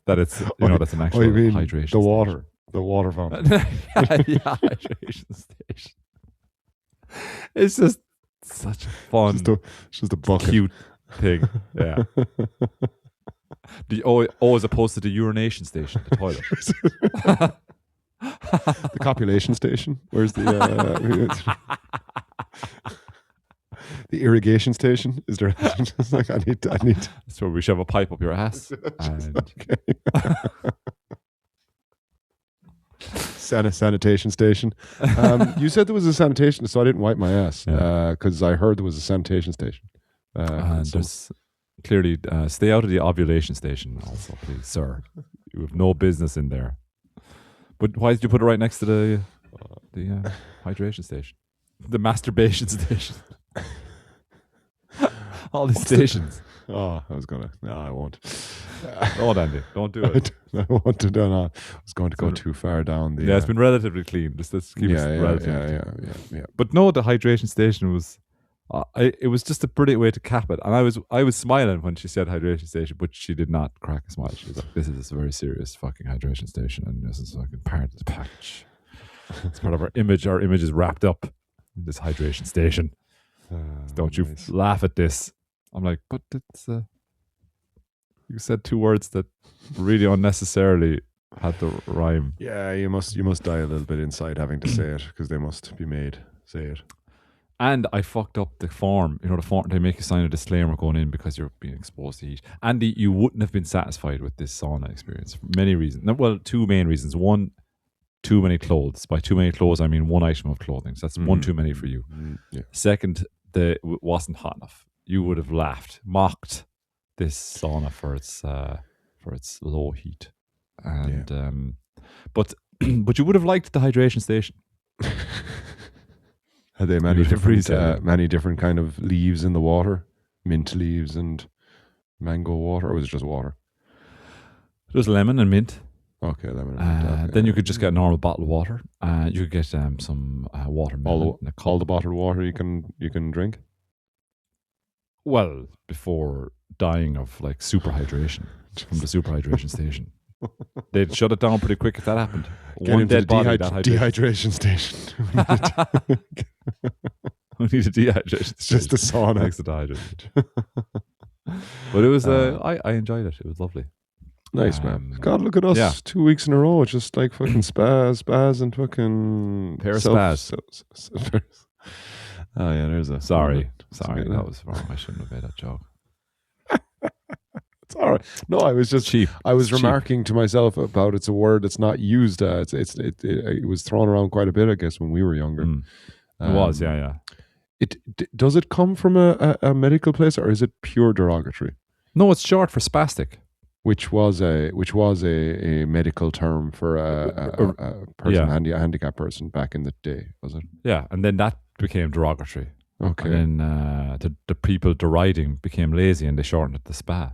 That it's, that's an actual hydration station. The water fountain. yeah, hydration station. It's just such a fun, just a bucket. Cute thing. Yeah. As opposed to the urination station, the toilet. The copulation station. Where's the the irrigation station? Is there? Like I need. That's where we shove a pipe up your ass. Sanitation station. You said there was a sanitation, so I didn't wipe my ass because I heard there was a sanitation station. There's clearly stay out of the ovulation station, also, please, sir. You have no business in there. But why did you put it right next to the hydration station, the masturbation station? All these stations. I was gonna. No, I won't. Don't, Andy. Don't do it. I want to do it. I was going to go too far down the. Yeah, it's been relatively clean. Let's keep it relatively clean. But no, the hydration station was. It was just a brilliant way to cap it, and I was smiling when she said hydration station, but she did not crack a smile. She was like, "This is a very serious fucking hydration station, and this is fucking part of the package. It's part of our image. Our image is wrapped up in this hydration station. Don't you laugh at this?" I'm like, "But it's you said two words that really unnecessarily had the rhyme." Yeah, you must die a little bit inside having to say it because they must be made say it. And I fucked up the form. The form, they make you sign a disclaimer going in because you're being exposed to heat. Andy, you wouldn't have been satisfied with this sauna experience for many reasons. Well, two main reasons. One, too many clothes. By too many clothes, I mean one item of clothing. So that's one too many for you. Yeah. Second, it wasn't hot enough. you would have laughed, mocked this sauna for its low heat, and but you would have liked the hydration station. Had they many different kind of leaves in the water, mint leaves and mango water, or was it just water? It was lemon and mint. Okay, lemon and mint. Okay. Then you could just get a normal bottle of water. You could get some watermelon. All the bottled water you can drink. Well, before dying of like super hydration from the super hydration station. They'd shut it down pretty quick if that happened. One dead body, dehydration station. We need a dehydration. It's just a sauna next to dehydration. But it was. I enjoyed it. It was lovely. Nice, man. God, look at us. Yeah. 2 weeks in a row. Just like fucking spaz and fucking pair of spaz. Oh yeah, there's a. Sorry, that was wrong. I shouldn't have made that joke. It's all right. No, I was just cheap. I was remarking to myself about it's a word that's not used. It was thrown around quite a bit, I guess, when we were younger. It was, yeah. Does it come from a medical place, or is it pure derogatory? No, it's short for spastic, which was a medical term for a person, a handicapped person back in the day, was it? Yeah, and then that became derogatory. Okay. And then the people deriding became lazy, and they shortened it to spa.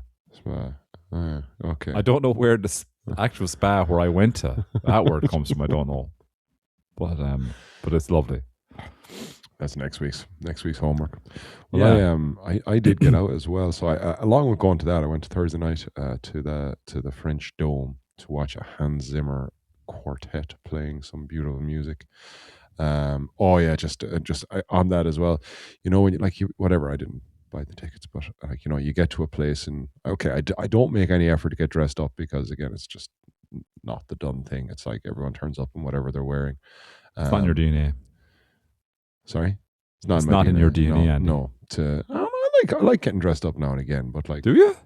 Okay. I don't know where the actual spa where I went to that word comes from. I don't know, but it's lovely. That's next week's homework. Well, I did get out as well. So I along with going to that, I went to Thursday night to the French Dome to watch a Hans Zimmer quartet playing some beautiful music. Just on that as well. You know, when whatever, I didn't buy the tickets, but you get to a place and I don't make any effort to get dressed up because again, it's just not the done thing. It's like everyone turns up in whatever they're wearing. It's not in your DNA. Sorry, it's not in your DNA. No, I like getting dressed up now and again, but like, do you?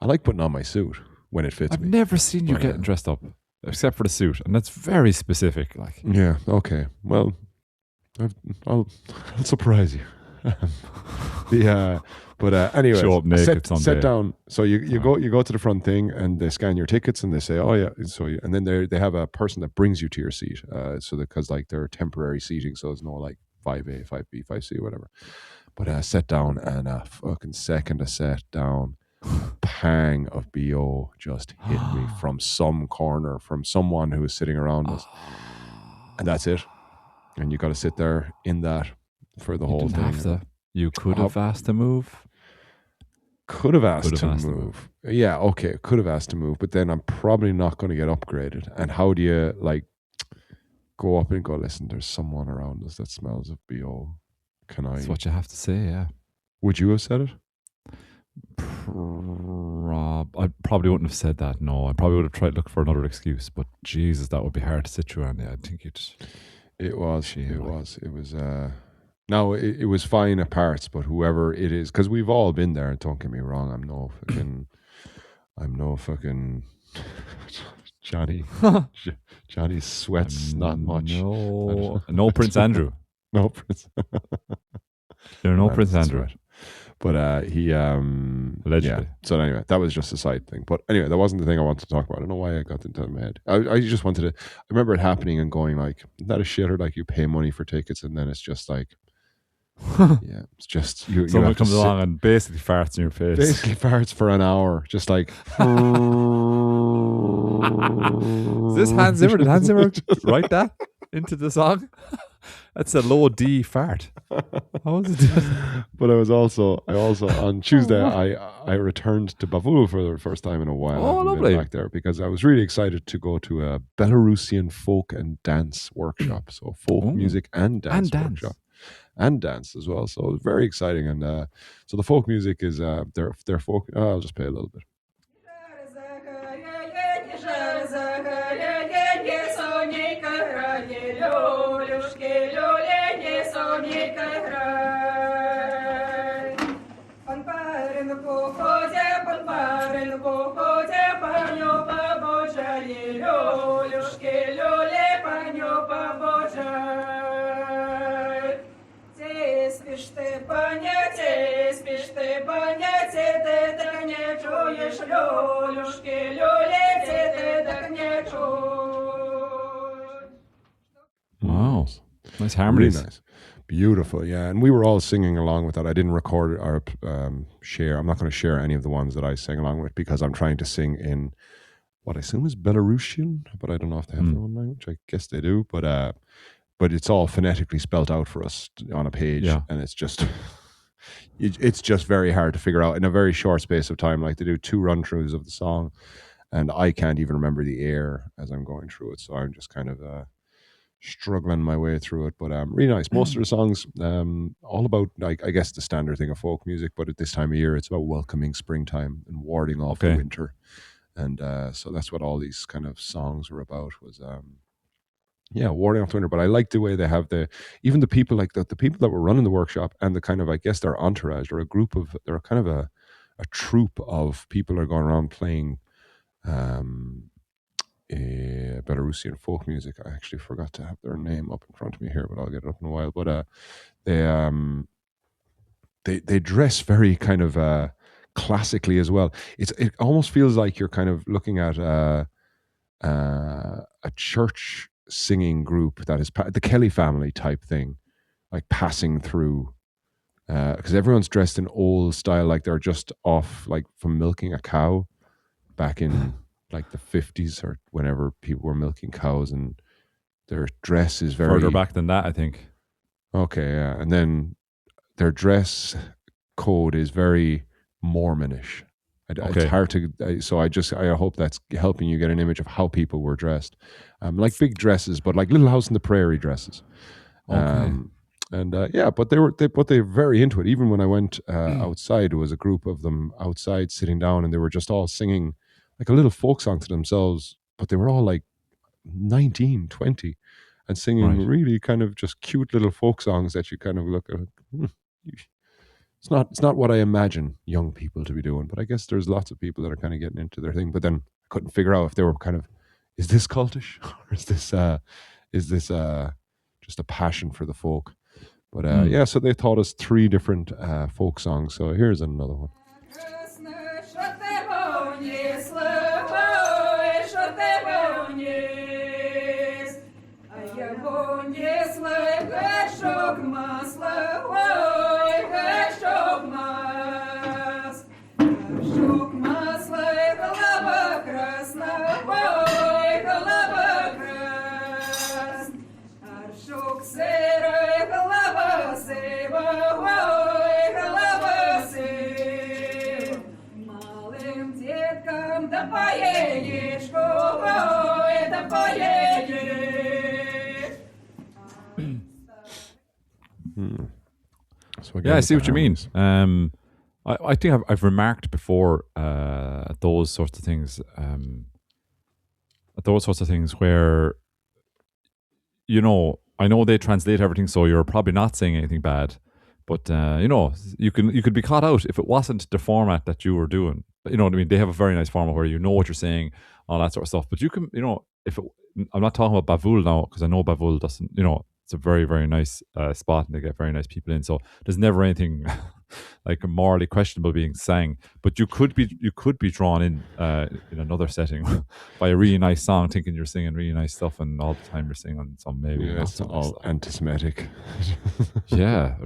I like putting on my suit when it fits me. I've never seen you getting dressed up except for the suit, and that's very specific. Like, yeah, okay, well, I'll surprise you. Anyway, show up naked someday. Sit down. So you go to the front thing and they scan your tickets and they say, oh yeah, and then they have a person that brings you to your seat. Because like they're temporary seating, so there's no like 5A, 5B, 5C, whatever. But sat down and a fucking second to set down, pang of BO just hit me from some corner from someone who was sitting around us, and that's it. And you got to sit there in that for the whole thing. You could have asked to move. Could have asked to move. Yeah, okay. Could have asked to move, but then I'm probably not going to get upgraded. And how do you go up and go, listen, there's someone around us that smells of BO. That's what you have to say, yeah. Would you have said it? I probably wouldn't have said that, no. I probably would have tried to look for another excuse, but Jesus, that would be hard to sit through, and I think It was. No, it was fine at parts, but whoever it is, because we've all been there. Don't get me wrong. I'm no fucking Johnny. Johnny sweats not much. No Prince Andrew. No Prince. You're no Prince Andrew. But he allegedly. Yeah. So anyway, that was just a side thing. But anyway, that wasn't the thing I wanted to talk about. I don't know why I got into my head. I just wanted to. I remember it happening and going like, "Isn't that a shitter? Like you pay money for tickets and then it's just like." Yeah, it's just someone comes along and basically farts in your face. Basically farts for an hour, just like. Is this Hans Zimmer? Did Hans Zimmer write that into the song? That's a low D fart. How was it? But I also on Tuesday I returned to Bavulu for the first time in a while. Oh, lovely! Back there because I was really excited to go to a Belarusian folk and dance workshop. So folk music and dance workshop. And dance as well, so it was very exciting. And so the folk music is their folk. I'll just play a little bit. Спишь ты, паня, Wow. Nice harmonies. Really nice. Beautiful, yeah. And we were all singing along with that. I didn't record or share. I'm not going to share any of the ones that I sang along with because I'm trying to sing in what I assume is Belarusian, but I don't know if they have their own language. I guess they do, but it's all phonetically spelt out for us on a page, and it's just it's just very hard to figure out in a very short space of time. Like they do 2 run-throughs of the song, and I can't even remember the air as I'm going through it, so I'm just kind of struggling my way through it. But really nice. Most of the songs all about, like, I guess the standard thing of folk music, but at this time of year it's about welcoming springtime and warding off the winter. And so that's what all these kind of songs were about, was warding off the winter. But I like the way they have even the people, like the people that were running the workshop, and the kind of, I guess, their entourage, or they're kind of a troupe of people that are going around playing Belarusian folk music. I actually forgot to have their name up in front of me here, but I'll get it up in a while. But they dress very kind of classically as well. It almost feels like you're kind of looking at a church singing group that is the Kelly family type thing, like passing through, because everyone's dressed in old style, like they're just off, like from milking a cow back in like the 50s or whenever people were milking cows, and their dress is very further back than that, I think. Okay, yeah, and then their dress code is very Mormonish. It's hard to. So I hope that's helping you get an image of how people were dressed, like big dresses, but like Little House on the Prairie dresses. But they're very into it. Even when I went outside, there was a group of them outside sitting down, and they were just all singing like a little folk song to themselves, but they were all like 19, 20, and singing really kind of just cute little folk songs that you kind of look at. It's not what I imagine young people to be doing, but I guess there's lots of people that are kind of getting into their thing. But then I couldn't figure out if they were kind of, is this cultish, or is this just a passion for the folk? But so they taught us 3 different folk songs. So here's another one. I see what you mean. I think I've remarked before at those sorts of things. Where, I know they translate everything, so you're probably not saying anything bad, but you could be caught out if it wasn't the format that you were doing. You know what I mean? They have a very nice format where you know what you're saying, all that sort of stuff. But you can, I'm not talking about Bavul now, because I know Bavul doesn't, it's a very, very nice spot, and they get very nice people in. So there's never anything like morally questionable being sang. But you could be drawn in another setting by a really nice song, thinking you're singing really nice stuff, and all the time you're singing some maybe it's all anti-Semitic. Yeah,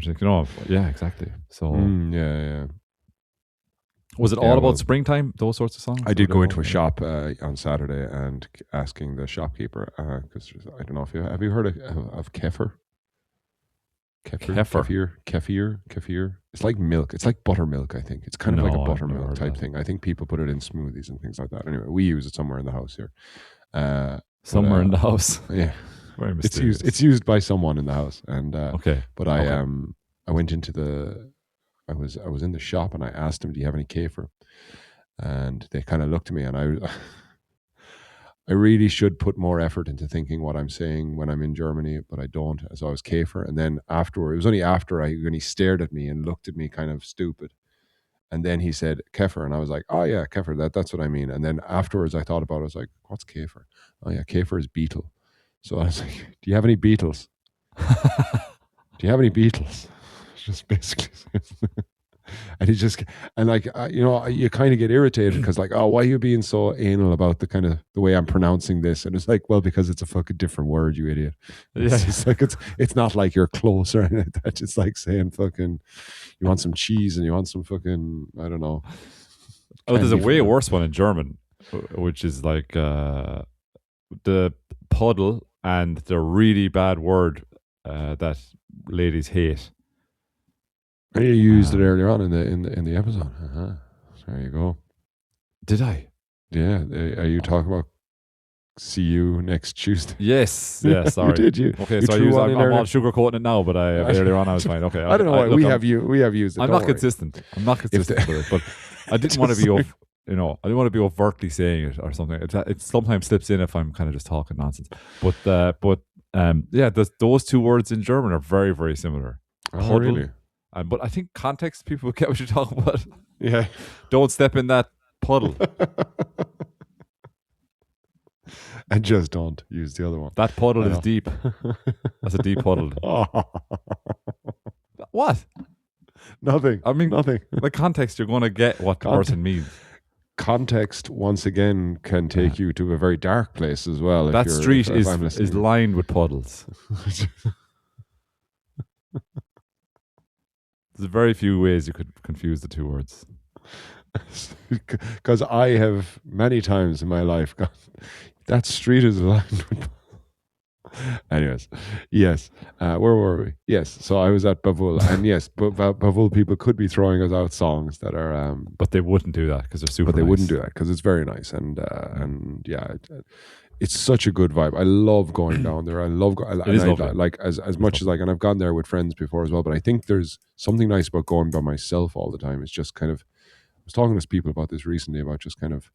exactly. So yeah. Was it all about springtime, those sorts of songs? I did go into a shop on Saturday and asking the shopkeeper, because I don't know if have you heard of kefir? Kefir. It's like milk. It's like buttermilk, I think. It's kind of like a buttermilk type thing. I think people put it in smoothies and things like that. Anyway, we use it somewhere in the house here. Somewhere in the house? Yeah. Very mysterious. It's used by someone in the house. And But I went into I was in the shop, and I asked them, "Do you have any kefir?" And they kind of looked at me, and I really should put more effort into thinking what I'm saying when I'm in Germany, but I don't. So I was kefir, and then afterward, it was only after when he stared at me and looked at me kind of stupid, and then he said kefir, and I was like, "Oh yeah, kefir. That's what I mean." And then afterwards, I thought about it. I was like, "What's kefir?" Oh yeah, kefir is beetle. So I was like, "Do you have any beetles? Do you have any beetles?" Just basically. And he just, and like, you kind of get irritated because like, oh, why are you being so anal about the kind of the way I'm pronouncing this? And it's like, well, because it's a fucking different word, you idiot. It's just like, it's not like you're close or anything like that. It's like saying fucking, you want some cheese and you want some fucking, I don't know. Oh, there's a way worse one in German, which is like the puddle and the really bad word that ladies hate. You used it earlier on in the episode. There you go. Did I? Yeah. Are you talking about see you next Tuesday? Yes. Sorry. You did. Okay, so I'm all sugarcoating it now, but earlier on I was fine. Okay. I don't know why we have used it. I'm not consistent with it, but I didn't want to be I didn't want to be overtly saying it or something. It sometimes slips in if I'm kind of just talking nonsense. But those two words in German are very, very similar. Oh, really? But I think context, people get what you're talking about. Yeah. Don't step in that puddle. And just don't use the other one. That puddle is deep. That's a deep puddle. What? Nothing. I mean, nothing. The context, you're going to get what the person means. Context, once again, can take you to a very dark place as well. That street is lined with puddles. There's very few ways you could confuse the two words. Because I have many times in my life gone, that street is lined with. Anyways, yes. Where were we? Yes. So I was at Bavul, and yes, Bavul people could be throwing us out songs that are. But they wouldn't do that because they're super. But they wouldn't do that because it's very nice, and yeah, it's such a good vibe. I love going down there. I love like as much as like, and I've gone there with friends before as well. But I think there's something nice about going by myself all the time. It's just kind of. I was talking to people about this recently about just kind of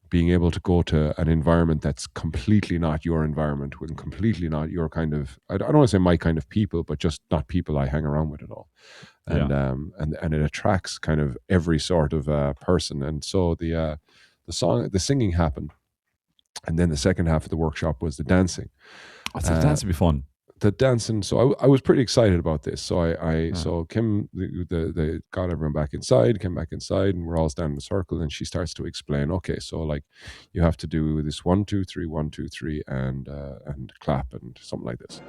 being able to go to an environment that's completely not your environment, with completely not your kind of, I don't want to say my kind of people, but just not people I hang around with at all. And and it attracts kind of every sort of person. And so the singing happened, and then the second half of the workshop was the dancing. The dance would be fun. The dancing, so I was pretty excited about this. So so Kim, they got everyone back inside, came back inside, and we're all standing in a circle. And she starts to explain, okay, so like you have to do this 1, 2, 3, 1, 2, 3, and clap and something like this.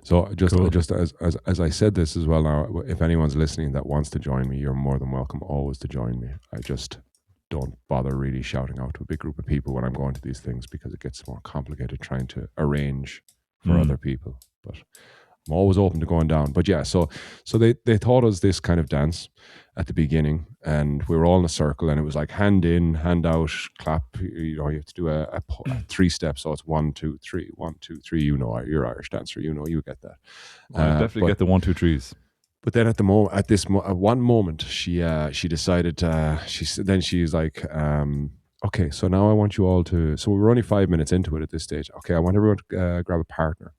So just as I said this as well now, if anyone's listening that wants to join me, you're more than welcome always to join me. I just don't bother really shouting out to a big group of people when I'm going to these things because it gets more complicated trying to arrange for other people. But I'm always open to going down. But yeah, so they taught us this kind of dance at the beginning, and we were all in a circle, and it was like hand in, hand out, clap. You have to do a 3-step, so it's 1, 2, 3, 1, 2, 3. You're Irish dancer, you get that. I definitely get the 1, 2, 3s. But then at one moment, she decided. She's like, okay, so now I want you all to. So we were only 5 minutes into it at this stage. Okay, I want everyone to grab a partner.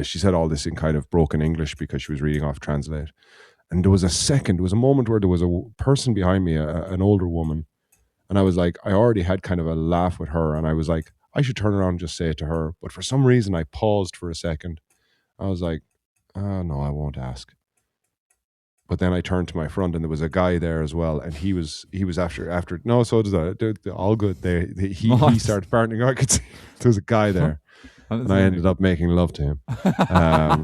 She said all this in kind of broken English because she was reading off Translate. And there was a moment where there was a person behind me, an older woman. And I was like, I already had kind of a laugh with her. And I was like, I should turn around and just say it to her. But for some reason, I paused for a second. I was like, oh, no, I won't ask. But then I turned to my front and there was a guy there as well. And he was after, no, so does that. They're all good. He started partnering. I could see there was a guy there. And I ended up making love to him.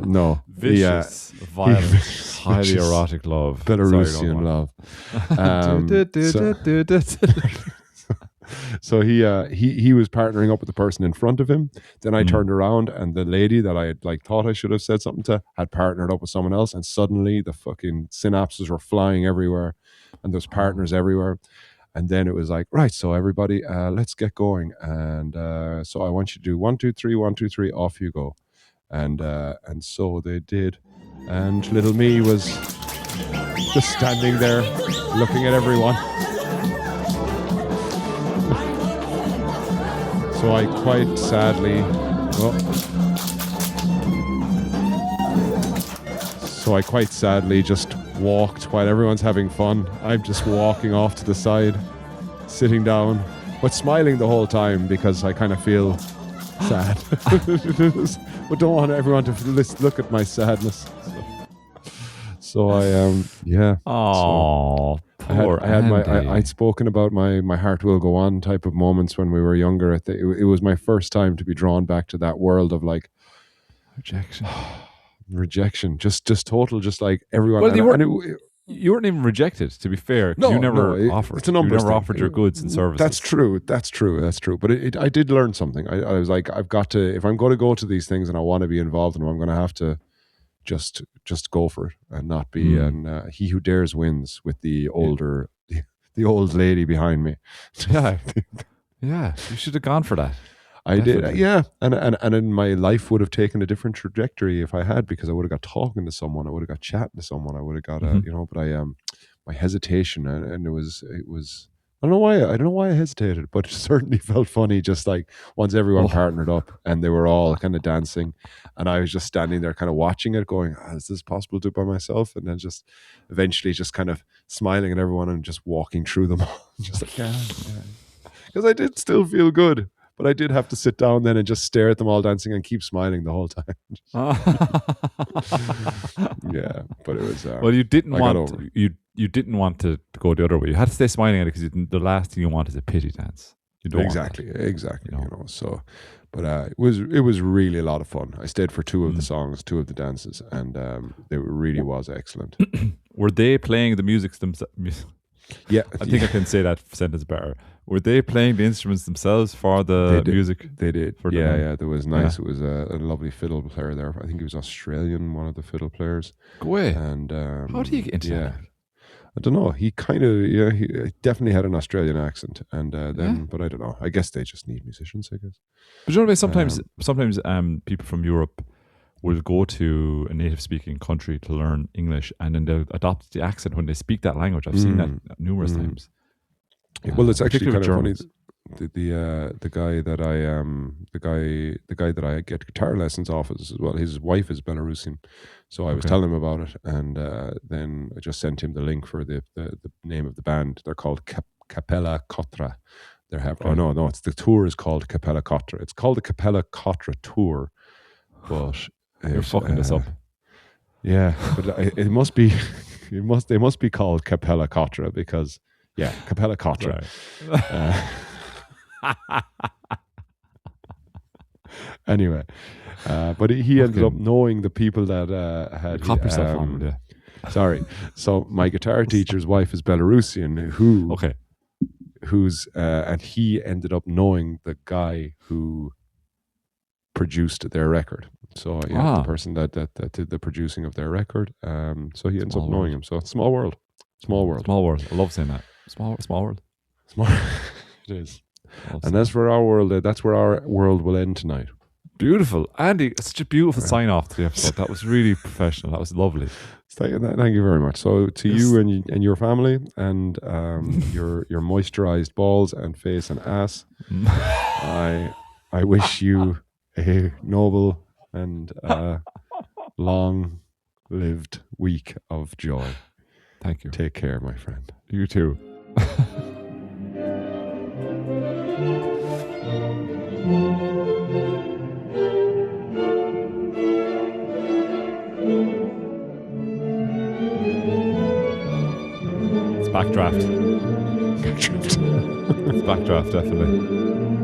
No. Vicious, violent, highly erotic love. Belarusian love. So he was partnering up with the person in front of him. Then I turned around and the lady that I had thought I should have said something to had partnered up with someone else. And suddenly the fucking synapses were flying everywhere and there's partners everywhere. And then it was like, right, so everybody, let's get going. And so I want you to do 1, 2, 3, 1, 2, 3, off you go. And so they did. And little me was just standing there, looking at everyone. So I quite sadly, just walked while everyone's having fun. I'm just walking off to the side, sitting down, but smiling the whole time because I kind of feel sad. But don't want everyone to look at my sadness. So I yeah. Oh, poor Andy. I'd spoken about my heart will go on type of moments when we were younger. It was my first time to be drawn back to that world of like rejection, just total, just like everyone. Well, you weren't even rejected. To be fair, you never offered. It's a numbers You never offered your goods and services. That's true. But I did learn something. I was like, I've got to, if I'm going to go to these things and I want to be involved in them, I'm going to have to just go for it and not be. And he who dares wins with the older, the old lady behind me. Yeah, yeah. You should have gone for that. I did, yeah, and then my life would have taken a different trajectory if I had, because I would have got talking to someone, I would have got chatting to someone, I would have got but my hesitation, and it was I don't know why I hesitated, but it certainly felt funny. Just like once everyone partnered up and they were all kind of dancing, and I was just standing there, kind of watching it, going, "Is this possible to do by myself?" And then just eventually, just kind of smiling at everyone and just walking through them all, just like because I did still feel good. But I did have to sit down then and just stare at them all dancing and keep smiling the whole time. Yeah, but it was. Well, you didn't want to go the other way. You had to stay smiling at it because the last thing you want is a pity dance. You don't exactly. So, but it was really a lot of fun. I stayed for 2 of the songs, 2 of the dances, and it really was excellent. Were they playing the music themselves? Yeah, I think I can say that sentence better. Were they playing the instruments themselves for the music? They did. Yeah. There was nice. Yeah. It was a lovely fiddle player there. I think he was Australian, one of the fiddle players. Go away. And how do you get into that? I don't know. He kind of he definitely had an Australian accent, and then but I don't know. I guess they just need musicians, I guess. But you know what I mean? Sometimes people from Europe will go to a native-speaking country to learn English, and then they'll adopt the accent when they speak that language. I've seen that numerous times. Well, it's actually kind of funny. The guy that I get guitar lessons off as well. His wife is Belarusian, so I was telling him about it, and then I just sent him the link for the name of the band. They're called Capella Kotra. It's the tour is called Capella Kotra. It's called the Capella Kotra Tour, but you're fucking this up. Yeah, but it must be. They must be called Capella Kotra because. Yeah, Capella Kotra. Anyway, but he ended up knowing the people that had. Cop yourself on, yeah. Sorry. So my guitar teacher's wife is Belarusian, who's and he ended up knowing the guy who produced their record. So the person that did the producing of their record. So he ends up knowing him. So it's small world. Small world. Small world. I love saying that. Small world. Small. It is. And that's where our world. That's where our world will end tonight. Beautiful, Andy. It's such a beautiful sign off to the episode. That was really professional. That was lovely. Thank you very much. So to you and your family and your moisturized balls and face and ass, I wish you a noble and long-lived week of joy. Thank you. Take care, my friend. You too. It's backdraft. It's backdraft, definitely.